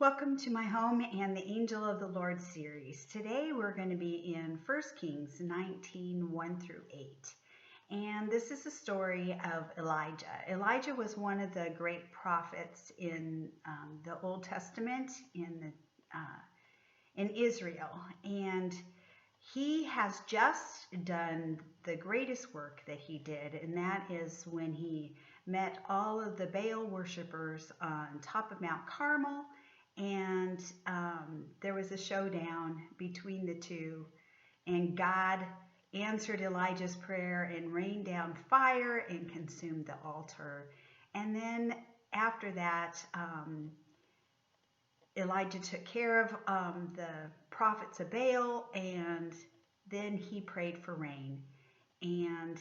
Welcome to my home and the Angel of the Lord series. Today we're going to be in 1 Kings 19, 1 through 8. And this is the story of Elijah. Elijah was one of the great prophets in the Old Testament in Israel. And he has just done the greatest work that he did, and that is when he met all of the Baal worshipers on top of Mount Carmel. And there was a showdown between the two, and God answered Elijah's prayer and rained down fire and consumed the altar. And then after that, Elijah took care of the prophets of Baal, and then he prayed for rain. And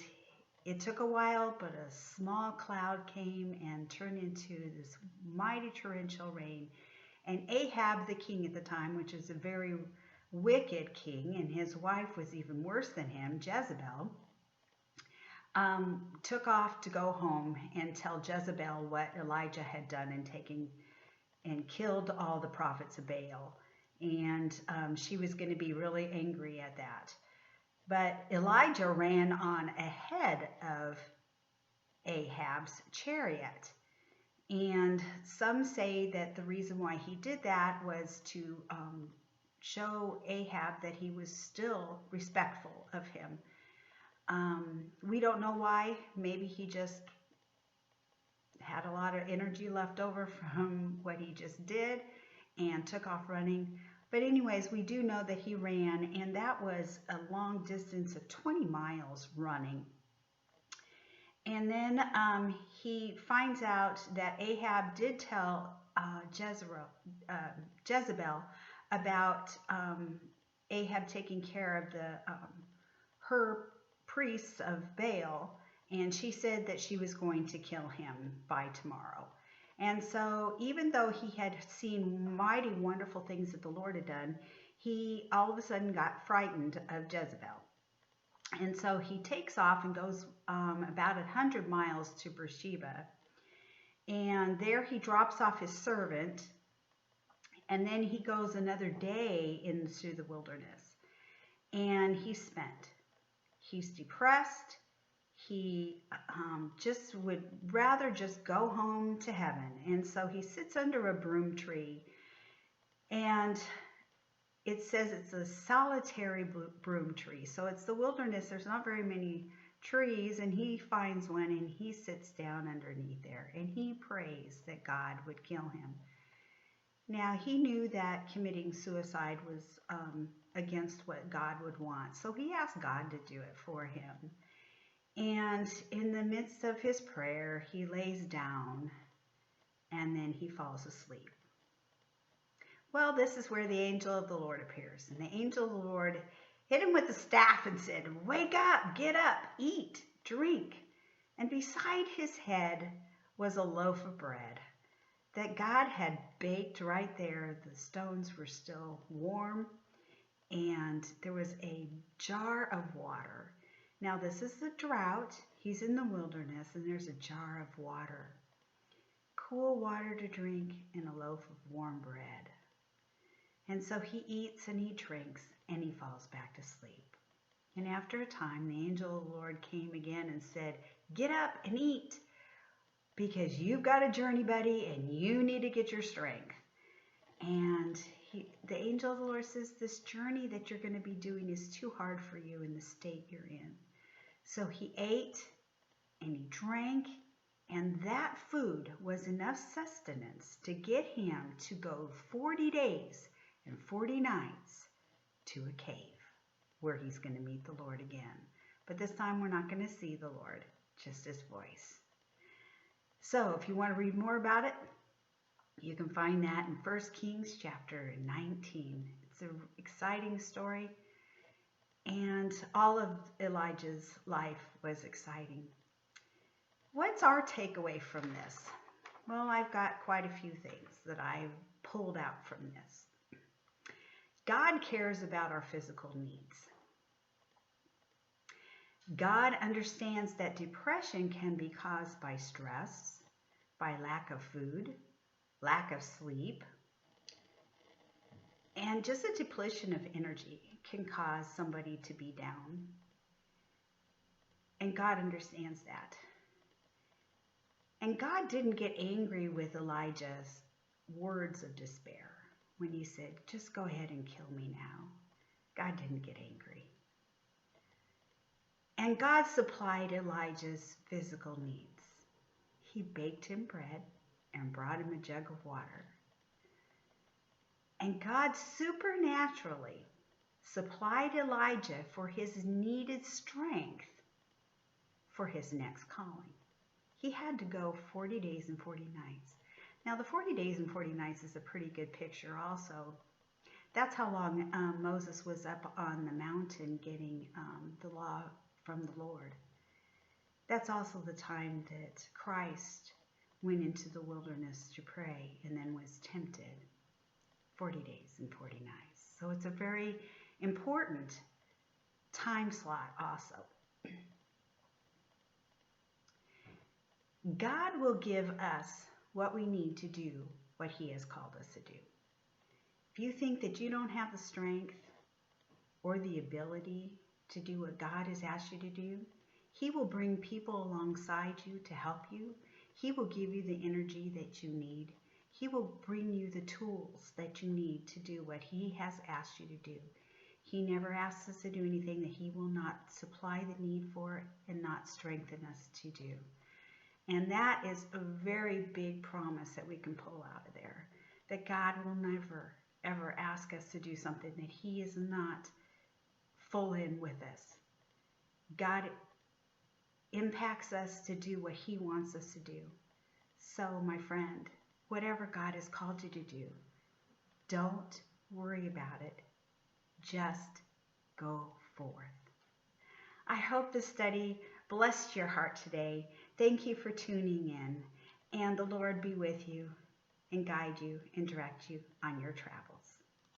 it took a while, but a small cloud came and turned into this mighty torrential rain. And Ahab, the king at the time, which is a very wicked king, and his wife was even worse than him, Jezebel, took off to go home and tell Jezebel what Elijah had done in taking and killed all the prophets of Baal. And she was going to be really angry at that. But Elijah ran on ahead of Ahab's chariot. And some say that the reason why he did that was to show Ahab that he was still respectful of him. We don't know why. Maybe he just had a lot of energy left over from what he just did and took off running. But anyways, we do know that he ran, and that was a long distance of 20 miles running. And then he finds out that Ahab did tell Jezebel about Ahab taking care of her priests of Baal, and she said that she was going to kill him by tomorrow. And so even though he had seen mighty wonderful things that the Lord had done, he all of a sudden got frightened of Jezebel. And so he takes off and goes about 100 miles to Beersheba. And there he drops off his servant. And then he goes another day into the wilderness. And he's spent. He's depressed. He just would rather just go home to heaven. And so he sits under a broom tree. And it says it's a solitary broom tree. So it's the wilderness. There's not very many trees. And he finds one and he sits down underneath there. And he prays that God would kill him. Now, he knew that committing suicide was against what God would want. So he asked God to do it for him. And in the midst of his prayer, he lays down and then he falls asleep. Well, this is where the angel of the Lord appears. And the angel of the Lord hit him with a staff and said, "Wake up, get up, eat, drink." And beside his head was a loaf of bread that God had baked right there. The stones were still warm. And there was a jar of water. Now, this is the drought. He's in the wilderness, and there's a jar of water. Cool water to drink and a loaf of warm bread. And so he eats and he drinks and he falls back to sleep. And after a time, the angel of the Lord came again and said, "Get up and eat, because you've got a journey, buddy, and you need to get your strength." And the angel of the Lord says, "This journey that you're going to be doing is too hard for you in the state you're in." So he ate and he drank, and that food was enough sustenance to get him to go 40 days and 40 nights to a cave where he's going to meet the Lord again. But this time we're not going to see the Lord, just his voice. So if you want to read more about it, you can find that in 1 Kings chapter 19. It's an exciting story, and all of Elijah's life was exciting. What's our takeaway from this? Well, I've got quite a few things that I've pulled out from this. God cares about our physical needs. God understands that depression can be caused by stress, by lack of food, lack of sleep, And just a depletion of energy can cause somebody to be down. And God understands that. And God didn't get angry with Elijah's words of despair when he said, just go ahead and kill me now. God didn't get angry. And God supplied Elijah's physical needs. He baked him bread and brought him a jug of water. And God supernaturally supplied Elijah for his needed strength for his next calling. He had to go 40 days and 40 nights. Now, the 40 days and 40 nights is a pretty good picture also. That's how long Moses was up on the mountain getting the law from the Lord. That's also the time that Christ went into the wilderness to pray and then was tempted. 40 days and 40 nights. So it's a very important time slot also. God will give us what we need to do what he has called us to do. If you think that you don't have the strength or the ability to do what God has asked you to do, he will bring people alongside you to help you. He will give you the energy that you need. He will bring you the tools that you need to do what he has asked you to do. He never asks us to do anything that he will not supply the need for and not strengthen us to do. And that is a very big promise that we can pull out of there, that God will never, ever ask us to do something that he is not full in with us. God impacts us to do what he wants us to do. So, my friend, whatever God has called you to do, don't worry about it. Just go forth. I hope this study blessed your heart today. Thank you for tuning in, and the Lord be with you and guide you and direct you on your travels.